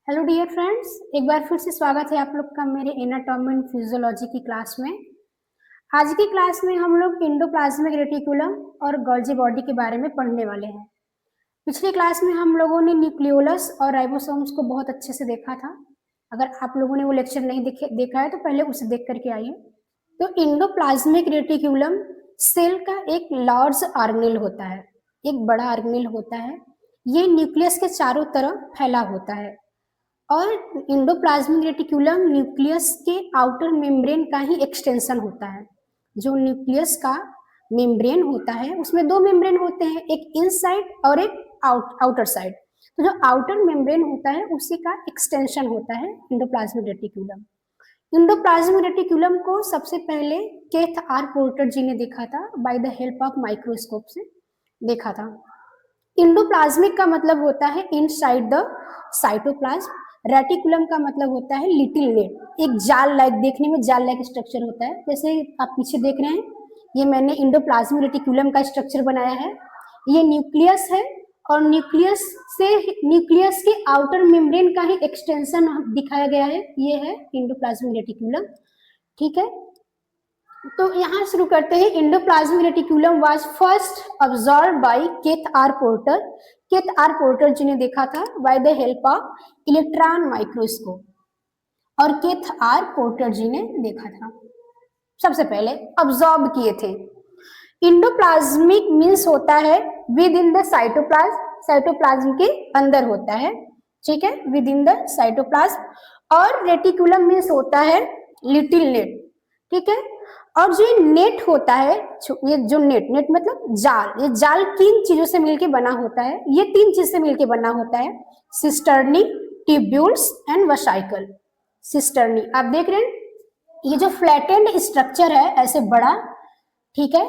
Hello dear friends, एक बार फिर से स्वागत है आप लोग का मेरे एनाटॉमी एंड फिजियोलॉजी की क्लास में। आज की क्लास में हम लोग एंडोप्लाज्मिक रेटिकुलम और गोल्जी बॉडी के बारे में पढ़ने वाले हैं। पिछली क्लास में हम लोगों ने न्यूक्लियोलस और राइबोसोम्स को बहुत अच्छे से देखा था। अगर आप लोगों ने वो लेक्चर नहीं देखा है तो पहले उसे देख करके आइए। तो एंडोप्लाज्मिक रेटिकुलम सेल का एक लार्ज ऑर्गेनेल होता है, एक बड़ा ऑर्गेनेल होता है। ये न्यूक्लियस के चारों तरफ फैला होता है और एंडोप्लाज्मिक रेटिकुलम न्यूक्लियस के आउटर मेम्ब्रेन का ही एक्सटेंशन होता है। जो न्यूक्लियस का मेम्ब्रेन होता है उसमें दो मेम्ब्रेन होते हैं, एक इनसाइड और एक आउटर साइड। तो जो आउटर मेम्ब्रेन होता है उसी का एक्सटेंशन होता है एंडोप्लाज्मिक रेटिकुलम। एंडोप्लाज्मिक रेटिकुलम को सबसे पहले केथ आर पोर्टर जी ने देखा था, by the help of microscope से देखा था। एंडोप्लाज्मिक का मतलब होता है इनसाइड द साइटोप्लाज्म। रेटिकुलम का मतलब होता है लिटिल नेट, एक जाल लाइक, देखने में जाल लाइक स्ट्रक्चर होता है। जैसे आप पीछे देख रहे हैं, ये मैंने एंडोप्लाज्मिक रेटिकुलम का स्ट्रक्चर बनाया है। ये न्यूक्लियस है और न्यूक्लियस के आउटर मेम्ब्रेन का ही एक्सटेंशन दिखाया गया है। ये है एंडोप्लाज्मिक रेटिकुलम। ठीक है, तो यहाँ शुरू करते हैं। Endoplasmic reticulum was first observe by Keith R Porter. Keith R Porter ji ने देखा था by the help of electron microscope. और केथ आर पोर्टर जी ने देखा था, सबसे पहले ऑब्जर्व किए थे। एंडोप्लाज्मिक मीन्स होता है with in the cytoplasm, cytoplasm के अंदर होता है। ठीक है, विद इन द साइटोप्लाज्म। और रेटिकुलम मीन्स होता है लिटिल नेट। ठीक है, और जो नेट होता है, ये जो नेट मतलब जाल, ये जाल किन चीजों से मिलके बना होता है? ये तीन चीज से मिलके बना होता है, सिस्टर्नी, ट्यूब्यूल्स एंड वसाइकल। सिस्टर्नी आप देख रहे हैं, ये जो फ्लैटेंड स्ट्रक्चर है ऐसे बड़ा, ठीक है,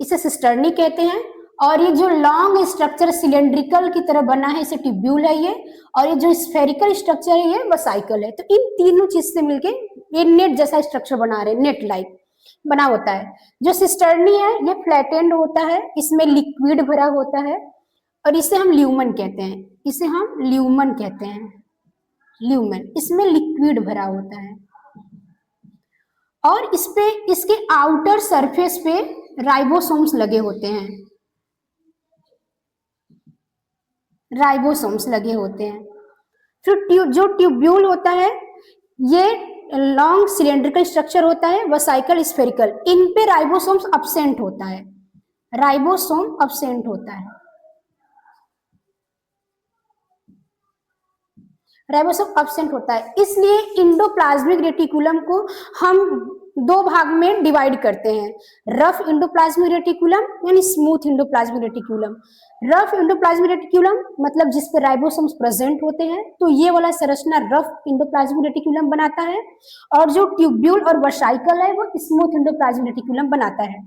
इसे सिस्टर्नी कहते हैं। और ये जो लॉन्ग स्ट्रक्चर सिलेंड्रिकल की तरह बना है इसे ट्यूब्यूल है ये। और ये जो स्फेरिकल स्ट्रक्चर है ये वसाइकल है। तो इन तीनों चीज से मिलके ये नेट जैसा स्ट्रक्चर बना रहे हैं, नेट लाइक बना होता है। जो सिस्टर्नी है ये फ्लैटेंड होता है, इसमें लिक्विड भरा होता है और इसे हम ल्यूमन कहते हैं, इसे हम ल्यूमन कहते हैं, ल्यूमन। इसमें लिक्विड भरा होता है और इस पे, इसके आउटर सरफेस पे राइबोसोम्स लगे होते हैं, राइबोसोम्स लगे होते हैं। फिर जो ट्यूब्यूल होता है ये लॉन्ग सिलेंड्रिकल स्ट्रक्चर होता है, वसाइकल स्फेरिकल। इन पे राइबोसोम्स अब्सेंट होता है, राइबोसोम अब्सेंट होता है, राइबोसोम अब्सेंट होता है। इसलिए एंडोप्लाज्मिक रेटिकुलम को हम दो भाग में डिवाइड करते हैं, रफ एंडोप्लाज्मिक रेटिकुलम यानी smooth endoplasmic reticulum. Rough endoplasmic reticulum मतलब जिस पर राइबोसोम्स प्रेजेंट होते हैं, तो ये वाला संरचना रफ एंडोप्लाज्मिक रेटिकुलम बनाता है। और जो ट्यूब्यूल और वसाइकल है वो स्मूथ एंडोप्लाज्मिक रेटिकुलम बनाता है।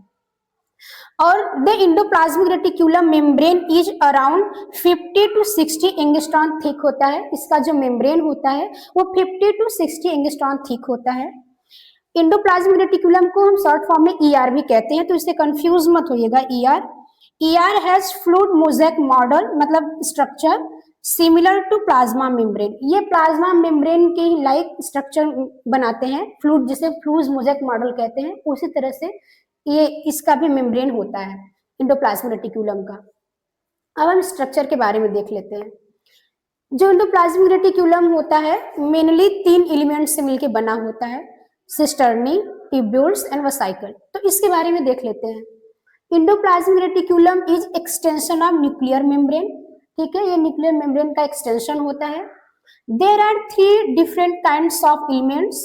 और the endoplasmic reticulum membrane is around 50 to 60 angstrom thick होता है। इसका जो मेम्ब्रेन होता है वो 50 to 60 एंगस्ट्रॉन थिक होता है। एंडोप्लाज्मिक रेटिकुलम को हम शॉर्ट फॉर्म में ईआर भी कहते हैं, तो इससे कंफ्यूज मत होइएगा। ER, ER has fluid mosaic model मतलब structure similar to plasma membrane. ये प्लाज्मा मेम्ब्रेन के लाइक स्ट्रक्चर बनाते हैं, फ्लूइड, जिसे फ्लूइड मोज़ेक मॉडल कहते हैं, उसी तरह से ये इसका भी मेम्ब्रेन होता है एंडोप्लाज्मिक रेटिकुलम का। अब हम स्ट्रक्चर के बारे में देख लेते हैं। जो एंडोप्लाज्मिक रेटिकुलम होता है मेनली तीन एलिमेंट से मिलकर बना होता है, सिस्टर्नी, ट्यूब्यूल्स एंड वसाइकल। तो इसके बारे में देख लेते हैं। Endoplasmic reticulum is extension of nuclear membrane. ठीक है, ये न्यूक्लियर मेम्ब्रेन का एक्सटेंशन होता है। There are 3 different kinds of elements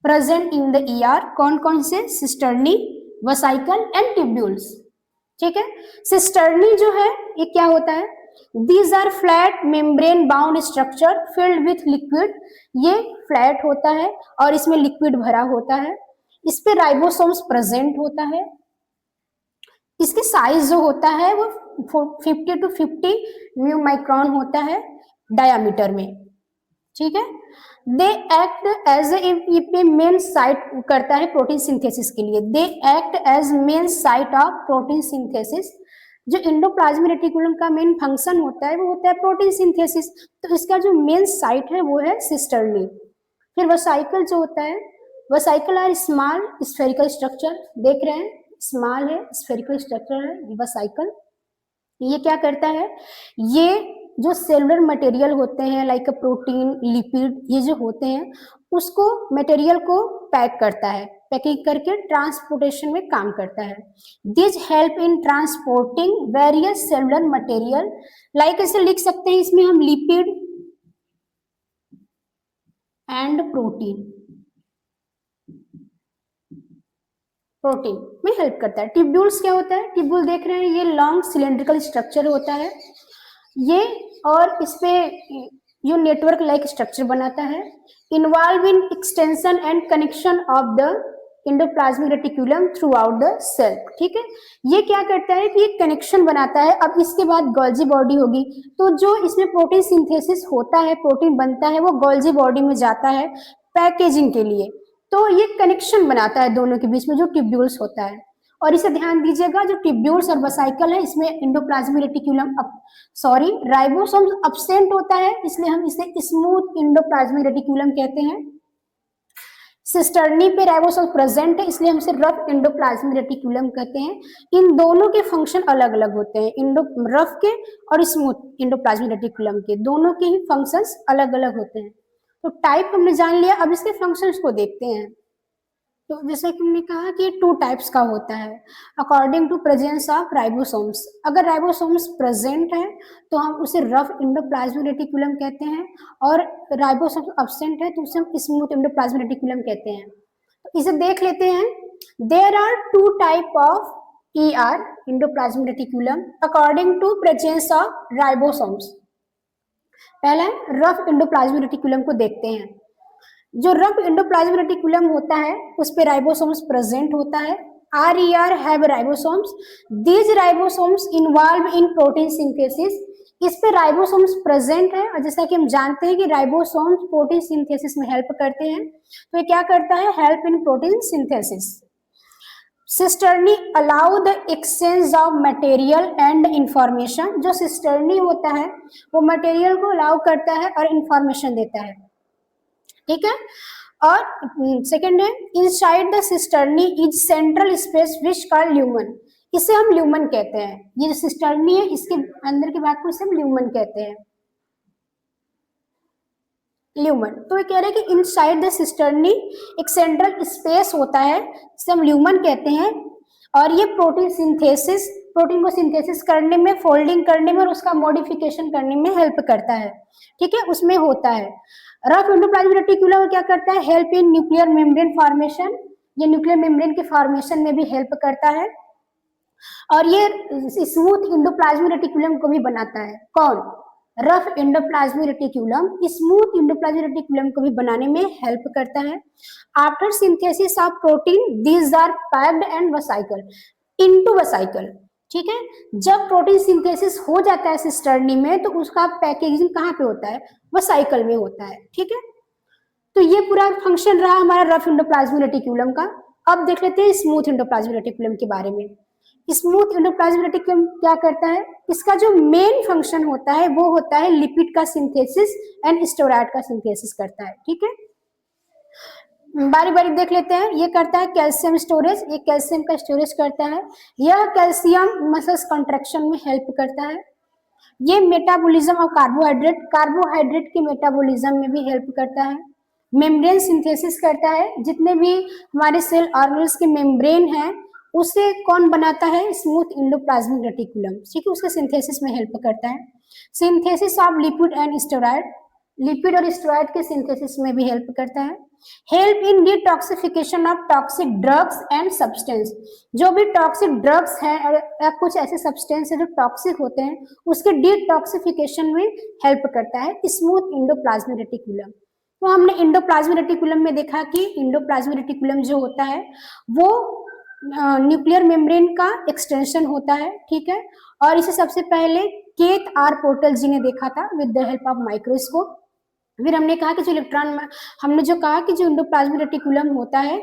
present in the ER. कौन कौन से? Cisternae, vesicle and tubules. ठीक है, सिस्टर्नी जो है ये क्या होता है? These are flat membrane bound structure filled with liquid. ये फ्लैट होता है और इसमें लिक्विड भरा होता है। इस पे राइबोसोम्स प्रेजेंट होता है। इसकी साइज जो होता है वो 50 to 50 माइक्रोन होता है डायामीटर में। ठीक है, they act as a main site करता है प्रोटीन सिंथेसिस के लिए। They act as main site of protein synthesis. जो इंडोप्लाज्मिक रेटिकुलम का मेन फंक्शन होता है वो होता है प्रोटीन सिंथेसिस। तो इसका जो मेन साइट है वो है सिस्टर्नी। फिर वसाइकल जो होता है, वसाइकल आर स्मॉल स्फेरिकल स्ट्रक्चर, देख रहे हैं स्मॉल है स्फेरिकल स्ट्रक्चर है वसाइकल। ये क्या करता है, ये जो सेलुलर मटेरियल होते हैं लाइक प्रोटीन लिपिड ये जो होते हैं उसको मटेरियल को पैक करता है, पैकिंग करके ट्रांसपोर्टेशन में काम करता है। This help in transporting various cellular material, like ऐसे लिख सकते हैं इसमें हम लिपिड एंड प्रोटीन, प्रोटीन में हेल्प करता है। ट्यूब्यूल्स क्या होता है, ट्यूब्यूल देख रहे हैं ये लॉन्ग सिलेंड्रिकल स्ट्रक्चर होता है ये, और इस पे जो नेटवर्क लाइक स्ट्रक्चर बनाता है, involve in extension and connection of the endoplasmic reticulum throughout the cell. ठीक है, ये क्या करता है कि ये कनेक्शन बनाता है। अब इसके बाद गोल्जी बॉडी होगी, तो जो इसमें प्रोटीन सिंथेसिस होता है, प्रोटीन बनता है, वो गोल्जी बॉडी में जाता है पैकेजिंग के लिए। तो ये कनेक्शन बनाता है दोनों के बीच में जो ट्यूब्यूल्स होता है। और इसे ध्यान दीजिएगा जो ट्यूब्यूल्स और वसाइकल है इसमें इंडोप्लाज्मिक रेटिकुलम राइबोसोम अब्सेंट होता है, इसलिए हम इसे स्मूथ इंडोप्लाज्मिक रेटिकुलम कहते हैं। सिस्टर्नी पे राइबोसोम प्रेजेंट है, इसलिए हम इसे रफ इंडोप्लाज्मिक रेटिकुलम कहते हैं। इन दोनों के फंक्शन अलग अलग होते हैं, रफ के और स्मूथ इंडोप्लाज्मिक रेटिकुलम के, दोनों के ही फंक्शंस अलग अलग होते हैं। तो टाइप हमने जान लिया, अब इसके फंक्शंस को देखते हैं। तो जैसे कि हमने कहा कि 2 टाइप्स का होता है according to presence of ribosomes. अगर राइबोसोम्स प्रेजेंट है तो हम उसे रफ इंडोप्लाज्मिक रेटिकुलम कहते हैं, और राइबोसोम्स अब्सेंट है तो उसे हम स्मूथ इंडोप्लाज्मिक रेटिकुलम कहते हैं। तो इसे देख लेते हैं। There are 2 type of ER endoplasmic reticulum according to presence of ribosomes. पहला है रफ इंडोप्लाज्मिक रेटिकुलम को देखते हैं। जो रफ इंडोप्लाज्मिक रेटिकुलम होता है उस पे राइबोसोम्स प्रेजेंट होता है। RER have ribosomes, these ribosomes involve in protein synthesis. इस पे राइबोसोम्स प्रेजेंट है, और जैसा कि हम जानते हैं कि राइबोसोम्स प्रोटीन सिंथेसिस में हेल्प करते हैं, तो ये क्या करता है, help in protein synthesis. Cisternae allow the exchange of material and information. जो सिस्टर्नी होता है वो मटेरियल को अलाउ करता है और इंफॉर्मेशन देता है, ठीक है। और सेकेंड है inside the cisternae is central space which called lumen. इसे हम ल्यूमन कहते हैं, ये जो सिस्टर्नी है इसके अंदर के भाग को इसे हम ल्यूमन कहते हैं, ल्यूमन। तो ये कह रहे हैं कि इनसाइड द सिस्टर्नी एक सेंट्रल स्पेस होता है जिसे हम ल्यूमन कहते हैं, और ये प्रोटीन सिंथेसिस, प्रोटीन को सिंथेसिस करने में, फोल्डिंग करने में और उसका मॉडिफिकेशन करने में हेल्प करता है, ठीक है, उसमें होता है। रफ इंडोप्लाज्मिक रेटिकुलम क्या करता है, help in nuclear membrane formation, ये न्यूक्लियर मेम्ब्रेन के फॉर्मेशन में भी हेल्प करता है, और ये स्मूथ इंडोप्लाज्मिक रेटिकुलम को भी बनाता है। कौन, rough endoplasmic reticulum smooth endoplasmic reticulum को भी बनाने में हेल्प करता है। After synthesis of protein these are packed and vesicle into vesicle, ठीक है। जब प्रोटीन सिंथेसिस हो जाता है सिस्टर्नी में तो उसका पैकेजिंग कहाँ पे होता है, वसाइकल में होता है, ठीक है। तो ये पूरा फंक्शन रहा हमारा रफ इंडोप्लाज्मिक रेटिकुलम का। अब देख लेते हैं स्मूथ इंडोप्लाज्मिक रेटिकुलम के बारे में। स्मूथ इंडोप्लाज्मिक रेटिकुलम क्या करता है, इसका जो मेन फंक्शन होता है वो होता है लिपिड का सिंथेसिस एंड स्टेरॉइड का सिंथेसिस करता है, ठीक है। बारी बारी देख लेते हैं। ये करता है कैल्शियम स्टोरेज, ये कैल्शियम का स्टोरेज करता है। यह कैल्शियम मसल्स कंट्रैक्शन में हेल्प करता है। ये मेटाबॉलिज्म ऑफ कार्बोहाइड्रेट, कार्बोहाइड्रेट के मेटाबॉलिज्म में भी हेल्प करता है। मेम्ब्रेन सिंथेसिस करता है, जितने भी हमारे सेल ऑर्गेनल्स के मेम्ब्रेन हैं उसे कौन बनाता है, स्मूथ इंडोप्लाज्मिक रेटिकुलम, ठीक है, उसके सिंथेसिस में हेल्प करता है। Synthesis of lipid and steroid, lipid और स्टेरॉइड के सिंथेसिस में भी हेल्प करता है। Help in detoxification of toxic drugs and substance, जो भी टॉक्सिक ड्रग्स हैं या कुछ ऐसे सब्सटेंस है जो टॉक्सिक होते हैं उसके डिटॉक्सिफिकेशन में हेल्प करता है स्मूथ इंडोप्लाज्मिक रेटिकुलम। तो हमने इंडोप्लाज्मिक रेटिकुलम में देखा कि इंडोप्लाज्मिक रेटिकुलम जो होता है वो न्यूक्लियर मेम्ब्रेन का एक्सटेंशन होता है, ठीक है। और इसे सबसे पहले केथ आर पोर्टल जी ने देखा था with the help of microscope. फिर हमने कहा कि जो इलेक्ट्रॉन, हमने जो कहा कि जो इंडोप्लाज्मिक रेटिकुलम होता है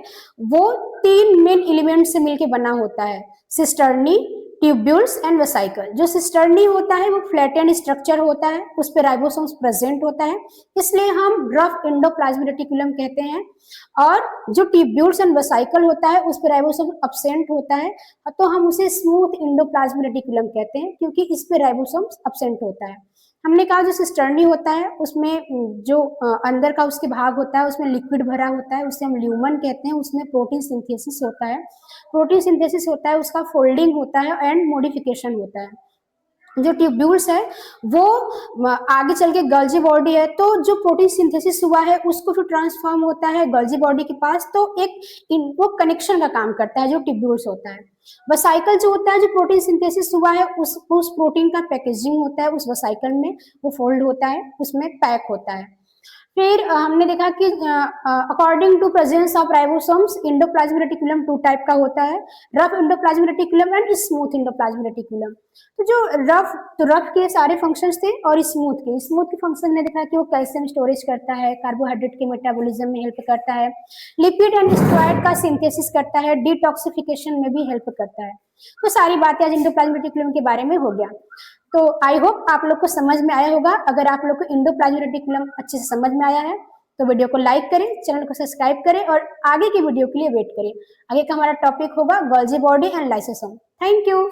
वो 3 मेन एलिमेंट से मिलकर बना होता है, सिस्टर्नी, ट्यूब्यूल्स एंड वेसाइकल। जो सिस्टर्नी होता है वो फ्लैटेंड स्ट्रक्चर होता है, उस पर राइबोसोम्स प्रेजेंट होता है, इसलिए हम रफ एंडोप्लाज्मिक रेटिकुलम कहते हैं। और जो ट्यूब्यूल्स एंड वेसाइकल होता है उस पर राइबोसोम अब्सेंट होता है, तो हम उसे स्मूथ एंडोप्लाज्मिक रेटिकुलम कहते हैं, क्योंकि इस पे राइबोसोम्स अब्सेंट होता है। हमने कहा जो सिस्टर्नी होता है उसमें जो अंदर का उसके भाग होता है उसमें लिक्विड भरा होता है, उसे हम ल्यूमन कहते हैं, उसमें प्रोटीन सिंथेसिस होता है। प्रोटीन सिंथेसिस होता है, उसका फोल्डिंग होता है एंड मॉडिफिकेशन होता है। जो ट्यूब्यूल्स है वो आगे चल के गल्जी बॉडी है, तो जो प्रोटीन सिंथेसिस हुआ है उसको फिर ट्रांसफॉर्म होता है गल्जी बॉडी के पास, तो एक वो कनेक्शन का काम करता है जो ट्यूब्यूल्स होता है। वसाइकल जो होता है, जो प्रोटीन सिंथेसिस हुआ है उस प्रोटीन का पैकेजिंग होता है उस वसाइकल में, वो फोल्ड होता है, उसमें पैक होता है। फिर हमने देखा कि according to presence of ribosomes endoplasmic reticulum two type का होता है, rough endoplasmic reticulum and smooth endoplasmic reticulum. तो जो रफ के सारे फंक्शंस थे और स्मूथ के फंक्शन ने देखा कि वो कैल्शियम स्टोरेज करता है, कार्बोहाइड्रेट के मेटाबॉलिज्म में हेल्प करता है, लिपिड एंड स्टेरॉइड का सिंथेसिस करता है, डिटॉक्सिफिकेशन में भी हेल्प करता है। तो सारी बातें आज एंडोप्लाज्मिक रेटिकुलम के बारे में हो गया। तो आई होप आप लोग को समझ में आया होगा। अगर आप लोग को एंडोप्लाज्मिक रेटिकुलम अच्छे से समझ में आया है तो वीडियो को लाइक करें, चैनल को सब्सक्राइब करें और आगे की वीडियो के लिए वेट करें। आगे का हमारा टॉपिक होगा Golgi body and lysosome. Thank you.